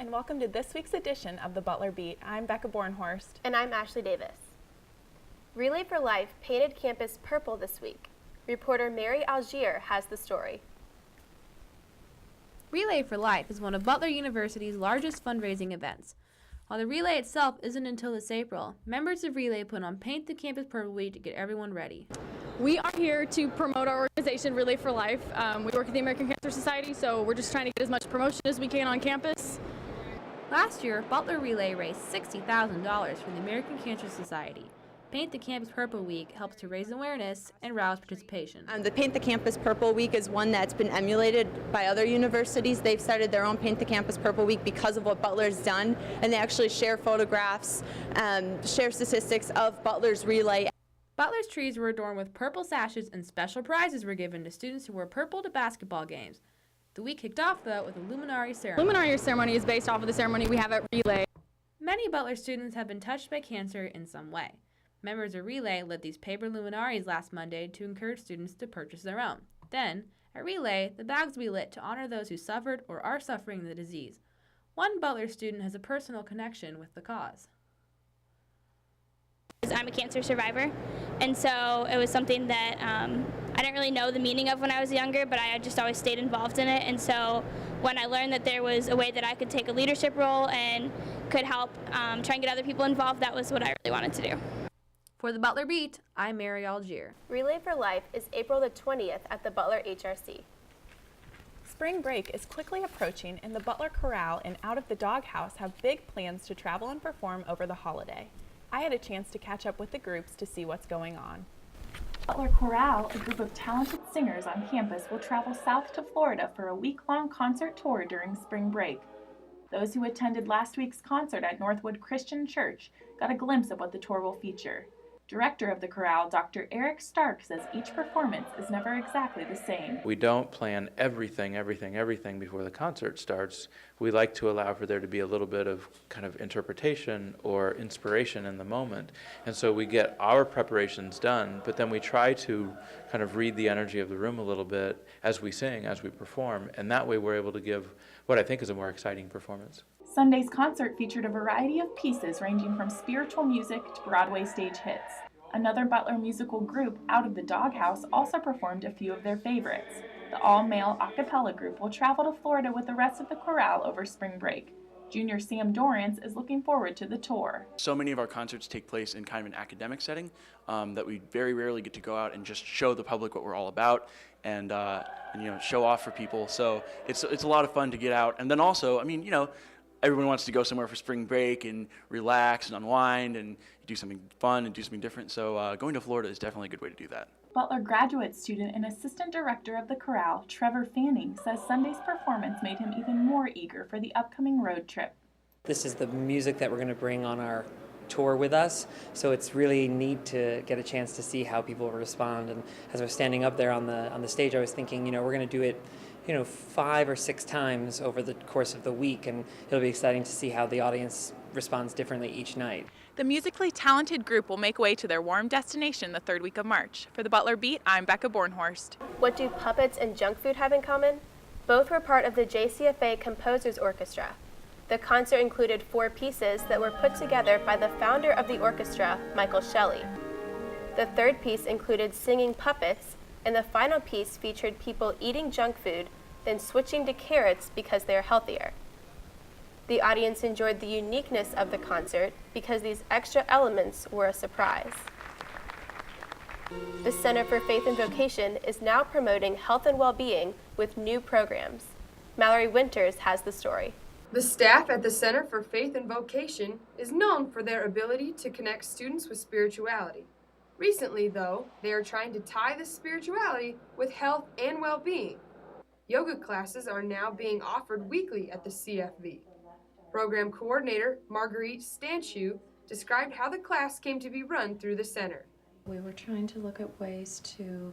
and welcome to this week's edition of the Butler Beat. I'm Becca Bornhorst. And I'm Ashley Davis. Relay for Life painted campus purple this week. Reporter Mary Algier has the story. Relay for Life is one of Butler University's largest fundraising events. While the relay itself isn't until this April, members of Relay put on Paint the Campus Purple Week to get everyone ready. We are here to promote our organization, Relay for Life. We work at the American Cancer Society, so we're just trying to get as much promotion as we can on campus. Last year, Butler Relay raised $60,000 for the American Cancer Society. Paint the Campus Purple Week helps to raise awareness and rouse participation. The Paint the Campus Purple Week is one that's been emulated by other universities. They've started their own Paint the Campus Purple Week because of what Butler's done, and they actually share photographs, share statistics of Butler's relay. Butler's trees were adorned with purple sashes, and special prizes were given to students who wore purple to basketball games. The week kicked off, though, with a luminary ceremony. Luminary ceremony is based off of the ceremony we have at Relay. Many Butler students have been touched by cancer in some way. Members of Relay lit these paper luminaries last Monday to encourage students to purchase their own. Then, at Relay, the bags will be lit to honor those who suffered or are suffering the disease. One Butler student has a personal connection with the cause. I'm a cancer survivor, and so it was something that I didn't really know the meaning of when I was younger, but I had just always stayed involved in it. And so when I learned that there was a way that I could take a leadership role and could help try and get other people involved, that was what I really wanted to do. For the Butler Beat, I'm Mary Algier. Relay for Life is April the 20th at the Butler HRC. Spring break is quickly approaching, and the Butler Corral and Out of the Doghouse have big plans to travel and perform over the holiday. I had a chance to catch up with the groups to see what's going on. Butler Corral, a group of talented singers on campus, will travel south to Florida for a week-long concert tour during spring break. Those who attended last week's concert at Northwood Christian Church got a glimpse of what the tour will feature. Director of the Corral, Dr. Eric Stark, says each performance is never exactly the same. We don't plan everything before the concert starts. We like to allow for there to be a little bit of kind of interpretation or inspiration in the moment. And so we get our preparations done, but then we try to kind of read the energy of the room a little bit as we sing, as we perform, and that way we're able to give what I think is a more exciting performance. Sunday's concert featured a variety of pieces ranging from spiritual music to Broadway stage hits. Another Butler musical group, Out of the Doghouse, also performed a few of their favorites. The all-male a cappella group will travel to Florida with the rest of the chorale over spring break. Junior Sam Dorrance is looking forward to the tour. So many of our concerts take place in kind of an academic setting that we very rarely get to go out and just show the public what we're all about and show off for people. So it's a lot of fun to get out. And then also, everyone wants to go somewhere for spring break and relax and unwind and do something fun and do something different. So going to Florida is definitely a good way to do that. Butler graduate student and assistant director of the Corral, Trevor Fanning, says Sunday's performance made him even more eager for the upcoming road trip. This is the music that we're going to bring on our tour with us, so it's really neat to get a chance to see how people respond. And as I was standing up there on the stage, I was thinking, we're going to do it 5 or 6 times over the course of the week, and it'll be exciting to see how the audience responds differently each night. The musically talented group will make way to their warm destination the third week of March. For the Butler Beat, I'm Becca Bornhorst. What do puppets and junk food have in common? Both were part of the JCFA Composers Orchestra. The concert included 4 pieces that were put together by the founder of the orchestra, Michael Shelley. The third piece included singing puppets, and the final piece featured people eating junk food, then switching to carrots because they are healthier. The audience enjoyed the uniqueness of the concert because these extra elements were a surprise. The Center for Faith and Vocation is now promoting health and well-being with new programs. Mallory Winters has the story. The staff at the Center for Faith and Vocation is known for their ability to connect students with spirituality. Recently, though, they are trying to tie this spirituality with health and well-being. Yoga classes are now being offered weekly at the CFV. Program coordinator Marguerite Stanchu described how the class came to be run through the center. We were trying to look at ways to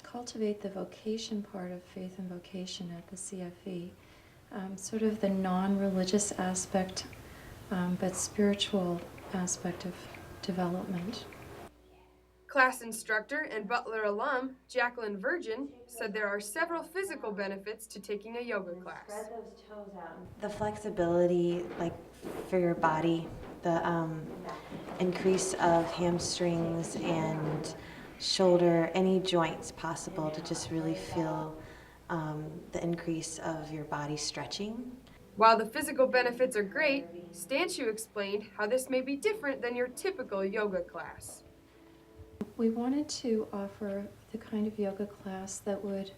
cultivate the vocation part of faith and vocation at the CFV, sort of the non-religious aspect, but spiritual aspect of development. Class instructor and Butler alum, Jacqueline Virgin, said there are several physical benefits to taking a yoga class. The flexibility, like for your body, the increase of hamstrings and shoulder, any joints possible to just really feel the increase of your body stretching. While the physical benefits are great, Stanchu explained how this may be different than your typical yoga class. We wanted to offer the kind of yoga class that would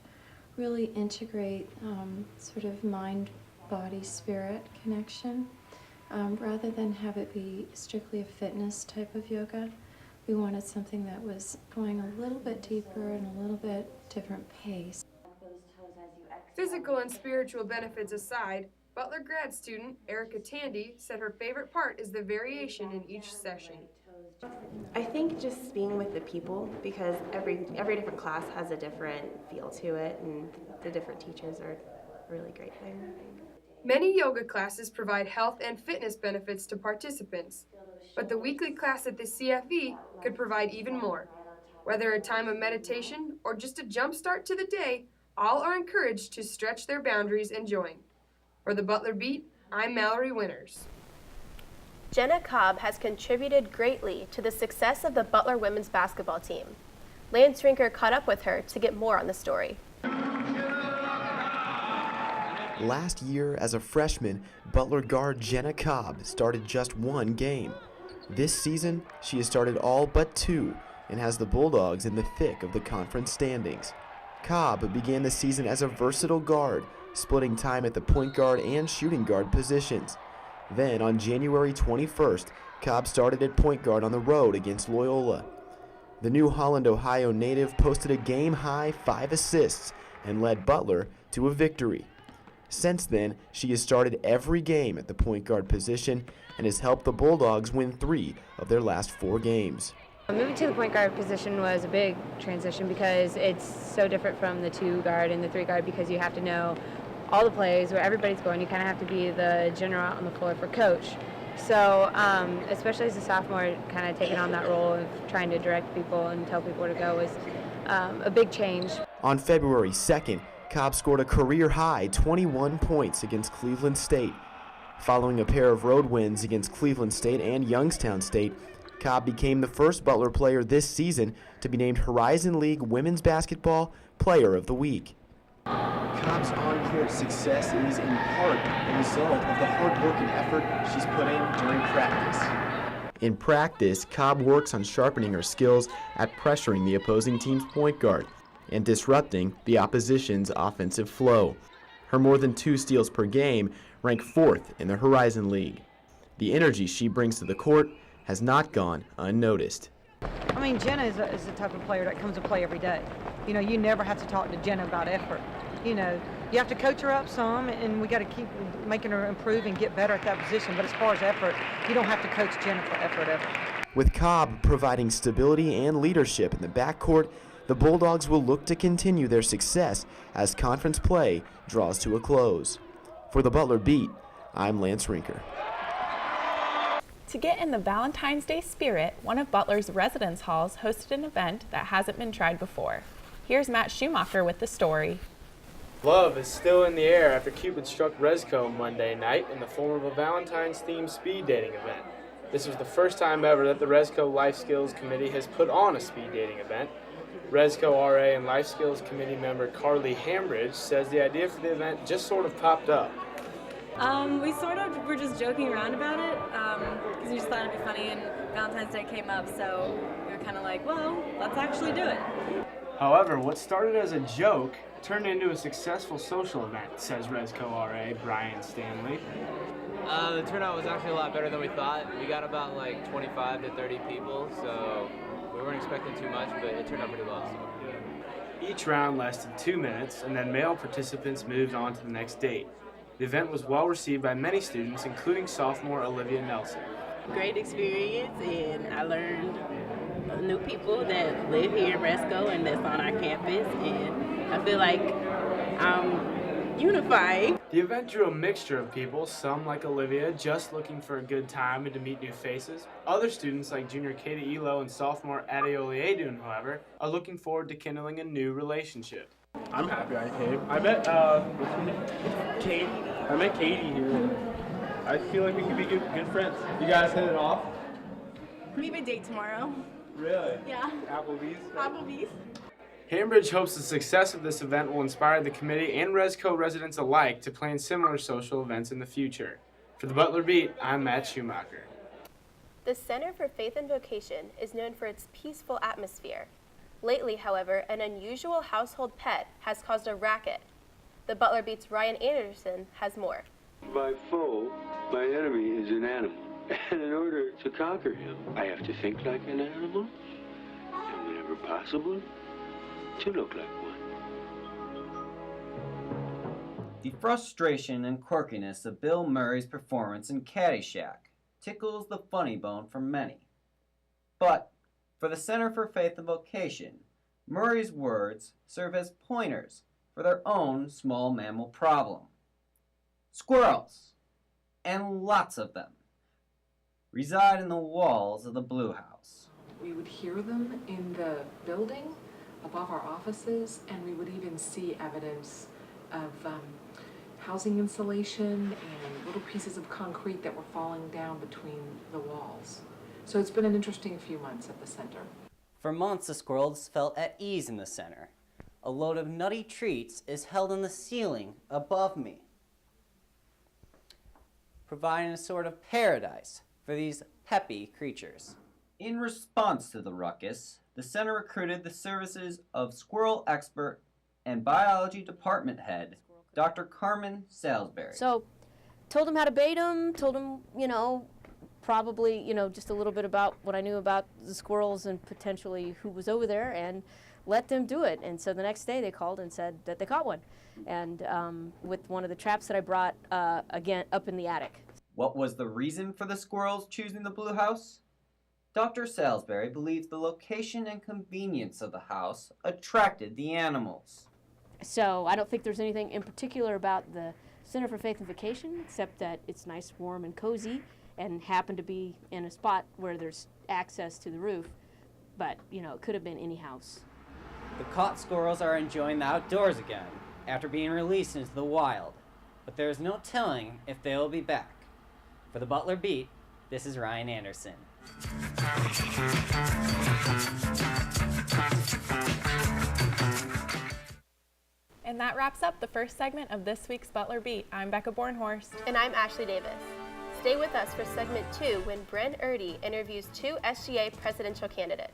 really integrate sort of mind, body, spirit connection. Rather than have it be strictly a fitness type of yoga, we wanted something that was going a little bit deeper and a little bit different pace. Physical and spiritual benefits aside, Butler grad student Erica Tandy said her favorite part is the variation in each session. I think just being with the people, because every different class has a different feel to it, and the different teachers are a really great thing, I think. Many yoga classes provide health and fitness benefits to participants, but the weekly class at the CFE could provide even more. Whether a time of meditation or just a jump start to the day, all are encouraged to stretch their boundaries and join. For the Butler Beat, I'm Mallory Winters. Jenna Cobb has contributed greatly to the success of the Butler women's basketball team. Lance Rinker caught up with her to get more on the story. Last year, as a freshman, Butler guard Jenna Cobb started just one game. This season, she has started all but two and has the Bulldogs in the thick of the conference standings. Cobb began the season as a versatile guard, splitting time at the point guard and shooting guard positions. Then, on January 21st, Cobb started at point guard on the road against Loyola. The New Holland, Ohio native posted a game-high 5 assists and led Butler to a victory. Since then, she has started every game at the point guard position and has helped the Bulldogs win 3 of their last 4 games. Moving to the point guard position was a big transition because it's so different from the 2 guard and the 3 guard, because you have to know all the plays, where everybody's going. You kind of have to be the general out on the floor for coach. So especially as a sophomore, kind of taking on that role of trying to direct people and tell people where to go was a big change. On February 2nd, Cobb scored a career-high 21 points against Cleveland State. Following a pair of road wins against Cleveland State and Youngstown State, Cobb became the first Butler player this season to be named Horizon League Women's Basketball Player of the Week. Cobb's on-court success is in part a result of the hard work and effort she's put in during practice. In practice, Cobb works on sharpening her skills at pressuring the opposing team's point guard and disrupting the opposition's offensive flow. Her more than 2 steals per game rank 4th in the Horizon League. The energy she brings to the court has not gone unnoticed. I mean, Jenna is the type of player that comes to play every day. You know, you never have to talk to Jenna about effort. You know, you have to coach her up some, and we got to keep making her improve and get better at that position. But as far as effort, you don't have to coach Jenna for effort ever. With Cobb providing stability and leadership in the backcourt, the Bulldogs will look to continue their success as conference play draws to a close. For the Butler Beat, I'm Lance Rinker. To get in the Valentine's Day spirit, one of Butler's residence halls hosted an event that hasn't been tried before. Here's Matt Schumacher with the story. Love is still in the air after Cupid struck Resco Monday night in the form of a Valentine's-themed speed dating event. This was the first time ever that the Resco Life Skills Committee has put on a speed dating event. Resco RA and Life Skills Committee member Carly Hambridge says the idea for the event just sort of popped up. We sort of were just joking around about it because we just thought it'd be funny, and Valentine's Day came up, so we were kind of like, well, let's actually do it. However, what started as a joke turned into a successful social event, says Resco RA Brian Stanley. The turnout was actually a lot better than we thought. We got about like 25 to 30 people, so we weren't expecting too much, but it turned out pretty well. So. Each round lasted 2 minutes, and then male participants moved on to the next date. The event was well received by many students, including sophomore Olivia Nelson. Great experience, and I learned new people that live here in Resco and that's on our campus, and I feel like I'm unifying. The event drew a mixture of people, some like Olivia, just looking for a good time and to meet new faces. Other students like junior Katie Elo and sophomore Adeoli Adun, however, are looking forward to kindling a new relationship. I'm happy I came. I met Katie. I met Katie here. I feel like we could be good friends. You guys hit it off? We have a date tomorrow. Really? Yeah. Applebee's? Applebee's. Cambridge hopes the success of this event will inspire the committee and Resco residents alike to plan similar social events in the future. For the Butler Beat, I'm Matt Schumacher. The Center for Faith and Vocation is known for its peaceful atmosphere. Lately, however, an unusual household pet has caused a racket. The Butler Beat's Ryan Anderson has more. My foe, my enemy, is an animal. And in order to conquer him, I have to think like an animal, and whenever possible, to look like one. The frustration and quirkiness of Bill Murray's performance in Caddyshack tickles the funny bone for many. But for the Center for Faith and Vocation, Murray's words serve as pointers for their own small mammal problem. Squirrels, and lots of them, reside in the walls of the Blue House. We would hear them in the building above our offices, and we would even see evidence of housing insulation and little pieces of concrete that were falling down between the walls. So it's been an interesting few months at the center. For months, the squirrels felt at ease in the center. A load of nutty treats is held in the ceiling above me, providing a sort of paradise for these peppy creatures. In response to the ruckus, the center recruited the services of squirrel expert and biology department head, Dr. Carmen Salisbury. So, told him how to bait them, told him, probably, just a little bit about what I knew about the squirrels and potentially who was over there, and let them do it. And so the next day they called and said that they caught one, and with one of the traps that I brought, again, up in the attic. What was the reason for the squirrels choosing the Blue House? Dr. Salisbury believes the location and convenience of the house attracted the animals. So I don't think there's anything in particular about the Center for Faith and Vocation, except that it's nice, warm, and cozy, and happened to be in a spot where there's access to the roof. But, it could have been any house. The caught squirrels are enjoying the outdoors again after being released into the wild, but there is no telling if they will be back. For the Butler Beat, this is Ryan Anderson. And that wraps up the first segment of this week's Butler Beat. I'm Becca Bornhorst. And I'm Ashley Davis. Stay with us for segment 2 when Bryn Erdy interviews 2 SGA presidential candidates.